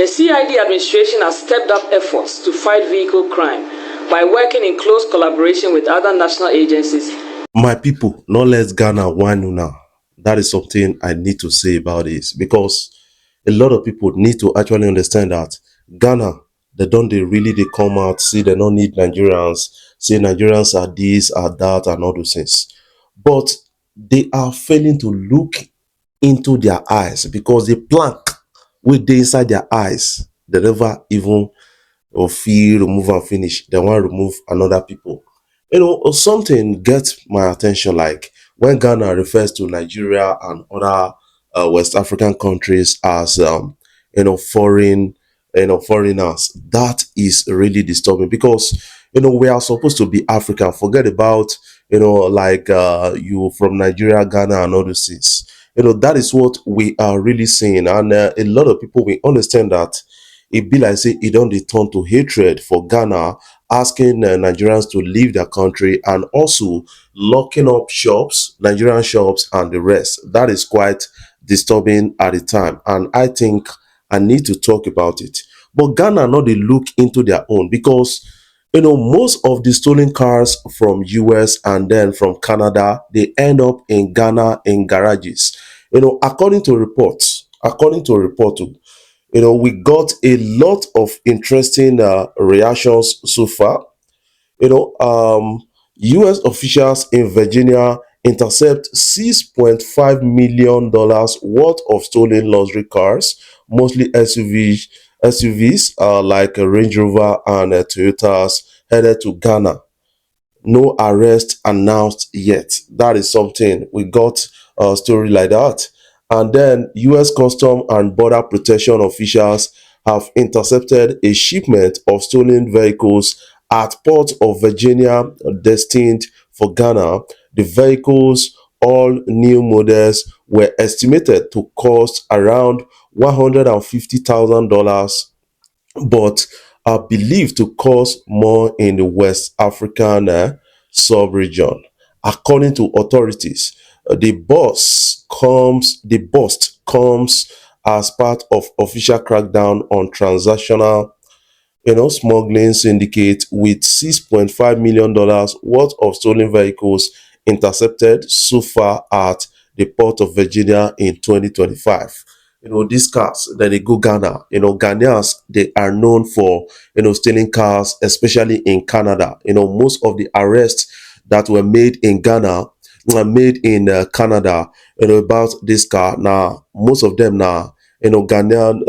The CID administration has stepped up efforts to fight vehicle crime by working in close collaboration with other national agencies. My people, not let Ghana whine you now. That is something I need to say about this, because a lot of people need to actually understand that Ghana, they really they come out, say they don't need Nigerians, say Nigerians are this, are that, and all those things. But they are failing to look into their eyes, because the plank with they inside their eyes, they never even or feel remove and finish. They want to remove another people. Something gets my attention, like when Ghana refers to Nigeria and other West African countries as foreign, foreigners. That is really disturbing, because we are supposed to be African. Forget about like you from Nigeria, Ghana, and all those things. That is what we are really seeing, and a lot of people will understand that it be like say it don't turn to hatred for Ghana, asking Nigerians to leave their country, and also locking up shops, Nigerian shops, and the rest. That is quite disturbing at the time, and I think I need to talk about it. But Ghana not they look into their own, because most of the stolen cars from US and then from Canada, they end up in Ghana in garages. According to reports, we got a lot of interesting reactions so far. US officials in Virginia intercept $6.5 million worth of stolen luxury cars, mostly SUVs like a Range Rover and Toyotas, headed to Ghana. No arrest announced yet. That is something. We got a story like that. And then US Custom and Border Protection officials have intercepted a shipment of stolen vehicles at Port of Virginia destined for Ghana. The vehicles, all new models, were estimated to cost around $150,000, but are believed to cost more in the West African sub-region. According to authorities, the bust comes as part of official crackdown on transactional smuggling syndicate, with $6.5 million worth of stolen vehicles intercepted so far at the Port of Virginia in 2025. These cars that they go Ghana, Ghanaians, they are known for, stealing cars, especially in Canada. Most of the arrests that were made in Ghana were made in Canada, about this car. Now, most of them now, Ghanaians,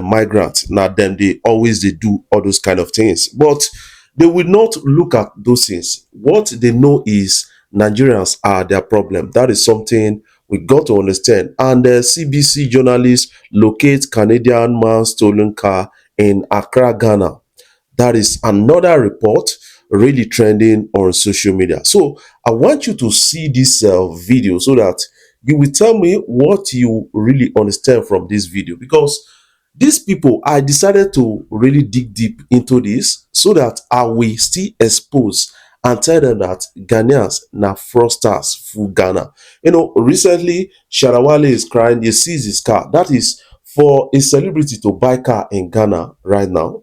migrants. Now, them, they always, they do all those kind of things. But they will not look at those things. What they know is Nigerians are their problem. That is something we got to understand. And the CBC journalists locate Canadian man stolen car in Accra, Ghana. That is another report really trending on social media. So I want you to see this video, so that you will tell me what you really understand from this video, because these people, I decided to really dig deep into this, so that I will still expose and tell them that Ghanaians na fraudsters full Ghana. Recently, Shatta Wale is crying, he sees his car. That is, for a celebrity to buy car in Ghana right now,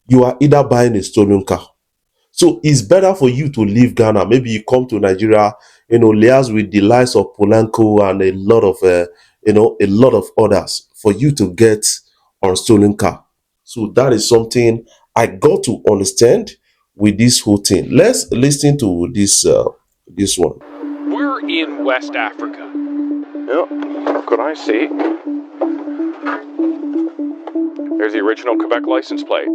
you are either buying a stolen car. So it's better for you to leave Ghana. Maybe you come to Nigeria, liaise with the likes of Polanco and a lot of others, for you to get on stolen car. So that is something I got to understand with this whole thing. Let's listen to this one. We're in West Africa. Yep, could I see? There's the original Quebec license plate.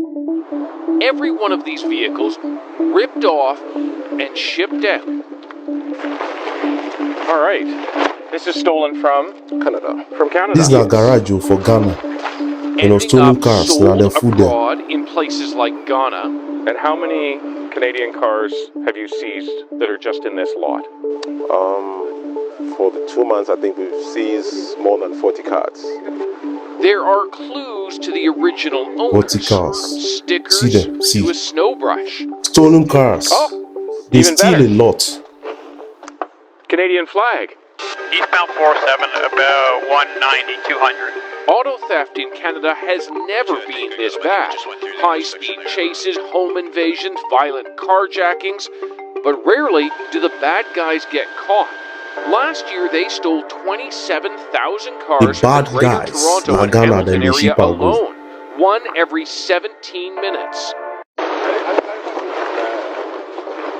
Every one of these vehicles ripped off and shipped out. All right, this is stolen from Canada. From Canada. This is a garage for Ghana. Stolen cars, now they're full abroad in places like Ghana. And how many Canadian cars have you seized that are just in this lot? For the 2 months, I think we've seized more than 40 cars. There are clues to the original owners, from stickers to a snow brush. Stolen cars. They steal a lot. Canadian flag. Eastbound 47, about 190, 200. Auto theft in Canada has never been this bad. High-speed chases, home invasions, violent carjackings, but rarely do the bad guys get caught. Last year, they stole 27,000 The cars from bad the Greater guys, Toronto na and Ghana, Hamilton then they area ship out go. alone, one every 17 minutes.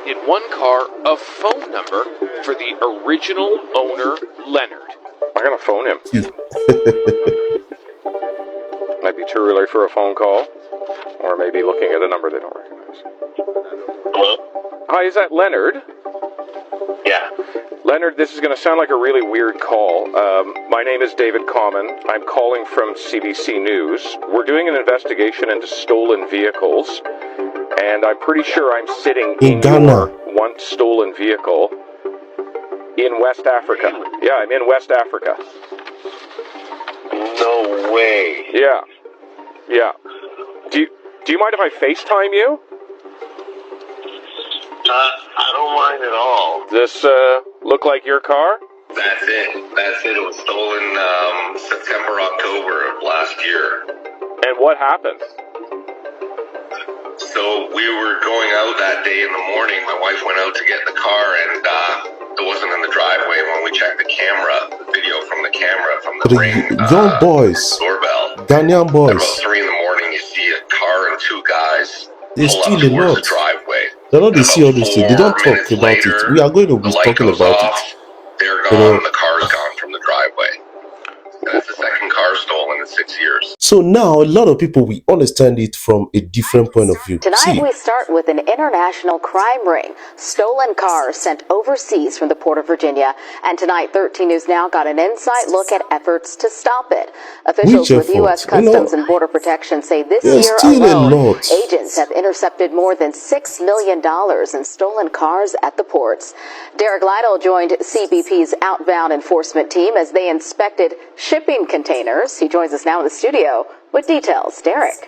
In one car, a phone number for the original owner, Leonard. I'm gonna phone him. Might be too early for a phone call, or maybe looking at a number they don't recognize. Hello? Hi, is that Leonard? Yeah. Leonard, this is going to sound like a really weird call. My name is David Common. I'm calling from CBC News. We're doing an investigation into stolen vehicles, and I'm pretty sure I'm sitting In in Ghana. your once stolen vehicle in West Africa. Yeah, I'm in West Africa. No way. Yeah. Yeah. Do you mind if I FaceTime you? I don't mind at all. Does this look like your car? That's it. It was stolen September, October of last year. And what happened? So we were going out that day in the morning. My wife went out to get the car, and it wasn't in the driveway. When we checked the video from the camera from the ring Young boys, doorbell, Ghanaian at about boys, 3 in the morning, you see a car and two guys they pull up steal a towards lot. the driveway. They don't And see all these things. They don't 4 talk minutes about it. later, We are going to be the light talking goes about off. it. They're You gone. know. The car's gone from the driveway. And it's the second car stolen in 6 years. So now a lot of people will understand it from a different point of view. Tonight See, we start with an international crime ring. Stolen cars sent overseas from the Port of Virginia. And tonight 13 News Now got an inside look at efforts to stop it. Officials Which with U.S. efforts? You know, Customs and Border Protection say this there's year still a alone, lot. agents have intercepted more than $6 million in stolen cars at the ports. Derek Lytle joined CBP's outbound enforcement team as they inspected shipping containers. He joins us now in the studio with details. Derek.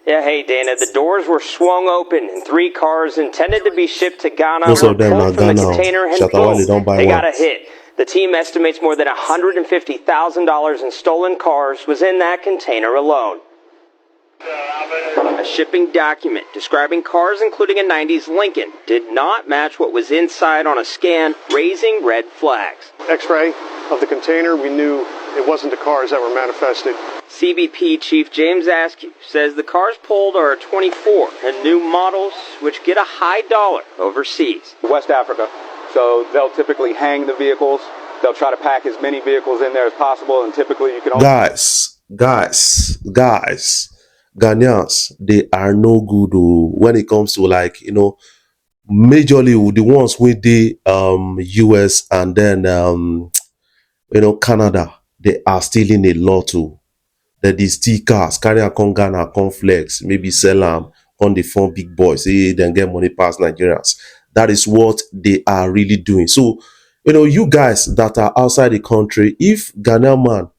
Yeah, hey Dana, the doors were swung open and 3 cars intended to be shipped to Ghana most were of them are pulled from the Ghana. container and Shatta Wale boom, don't buy they got a one. hit. The team estimates more than $150,000 in stolen cars was in that container alone. A shipping document describing cars including a 90s Lincoln did not match what was inside on a scan, raising red flags. X-ray of the container, we knew it wasn't the cars that were manifested. CBP Chief James Askew says the cars pulled are 24 and new models which get a high dollar overseas. West Africa. So they'll typically hang the vehicles. They'll try to pack as many vehicles in there as possible, and typically you can only... Guys, Ghanaians, they are no good when it comes to, like, you know, majorly the ones with the US and then you know, Canada, they are stealing a lot too. That these steal cars, carry a con Ghana, con flex, maybe sell them on the phone big boys, then get money past Nigerians. That is what they are really doing. So, you know, you guys that are outside the country, if Ghanaian man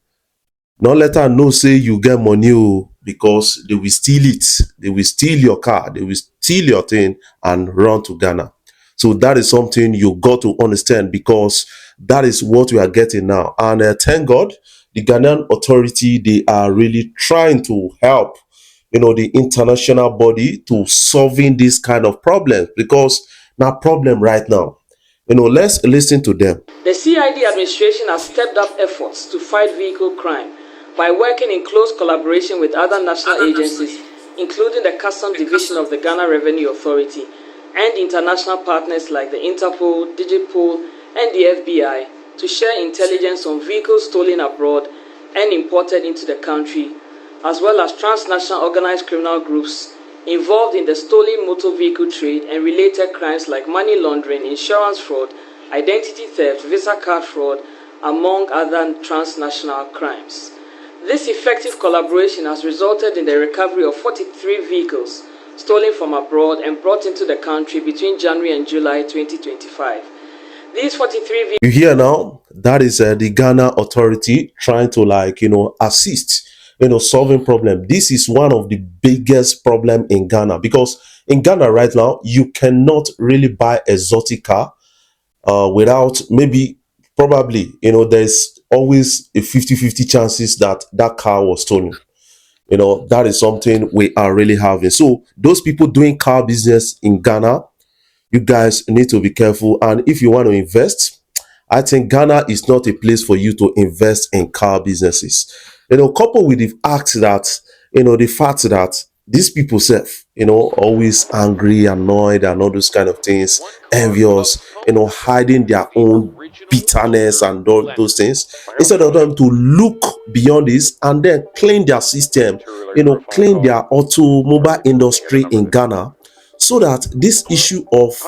not let her know say you get money because they will steal it. They will steal your car. They will steal your thing and run to Ghana. So that is something you got to understand, because that is what we are getting now. And thank God, the Ghanaian authority, they are really trying to help, you know, the international body to solving this kind of problems, because now problem right now. You know, let's listen to them. The CID administration has stepped up efforts to fight vehicle crime by working in close collaboration with other national agencies, including the Customs Division of the Ghana Revenue Authority and international partners like the Interpol, Digipol, and the FBI to share intelligence on vehicles stolen abroad and imported into the country, as well as transnational organized criminal groups involved in the stolen motor vehicle trade and related crimes like money laundering, insurance fraud, identity theft, visa card fraud, among other transnational crimes. This effective collaboration has resulted in the recovery of 43 vehicles stolen from abroad and brought into the country between January and July 2025. These 43 vehicles... You hear now? That is the Ghana authority trying to, like, you know, assist, you know, solving problem. This is one of the biggest problem in Ghana, because in Ghana right now, you cannot really buy exotic car without maybe, probably, you know, there's always a 50-50 chances that that car was stolen. That is something we are really having. So those people doing car business in Ghana, you guys need to be careful. And if you want to invest, I think Ghana is not a place for you to invest in car businesses. Coupled with the fact that, the fact that these people self, always angry, annoyed, and all those kind of things, envious, hiding their own bitterness and all those things, instead of them to look beyond this and then clean their system, clean their automobile industry in Ghana, so that this issue of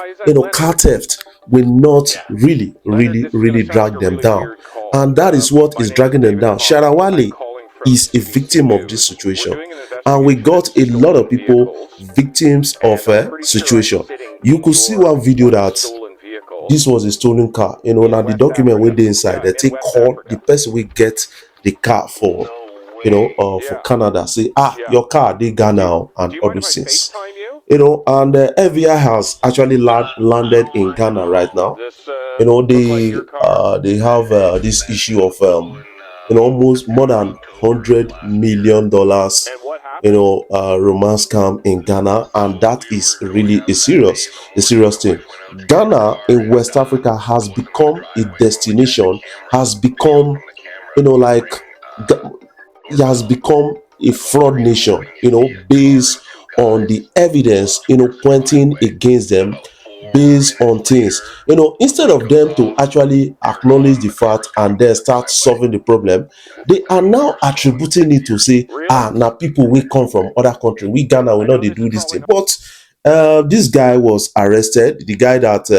car theft will not really drag them down. And that is what is dragging them down. Shatta Wale is a victim of this situation, and we got a lot of people victims of a situation. You could see one video that this was a stolen car. Now the document where they inside, they take call the person will get the car for for Canada, say, your car they Ghana and all those things. And FBI has actually landed in Ghana right now. They have this issue of almost more than $100 million romance scam in Ghana, and that is really a serious thing. Ghana in West Africa has become a destination, has become like it has become a fraud nation, based on the evidence, pointing against them, based on things, instead of them to actually acknowledge the fact and then start solving the problem, they are now attributing it to say, now people will come from other countries, we Ghana, we know they do this thing. But this guy was arrested. The guy that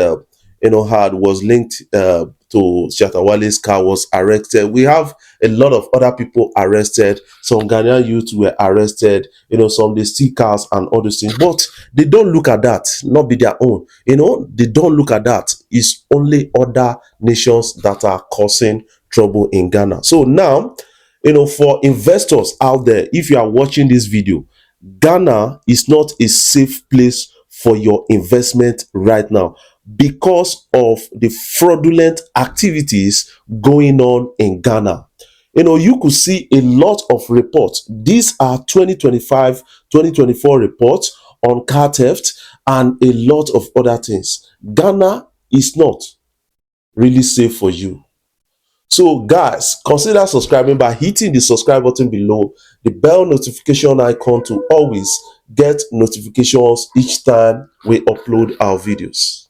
was linked to Shatta Wale's car was arrested. We have a lot of other people arrested. Some Ghanaian youths were arrested. Some they steal cars and all those things. But they don't look at that, not be their own. They don't look at that. It's only other nations that are causing trouble in Ghana. So now, for investors out there, if you are watching this video, Ghana is not a safe place for your investment right now because of the fraudulent activities going on in Ghana. You could see a lot of reports. These are 2025, 2024 reports on car theft and a lot of other things. Ghana is not really safe for you. So guys, consider subscribing by hitting the subscribe button below, the bell notification icon to always get notifications each time we upload our videos.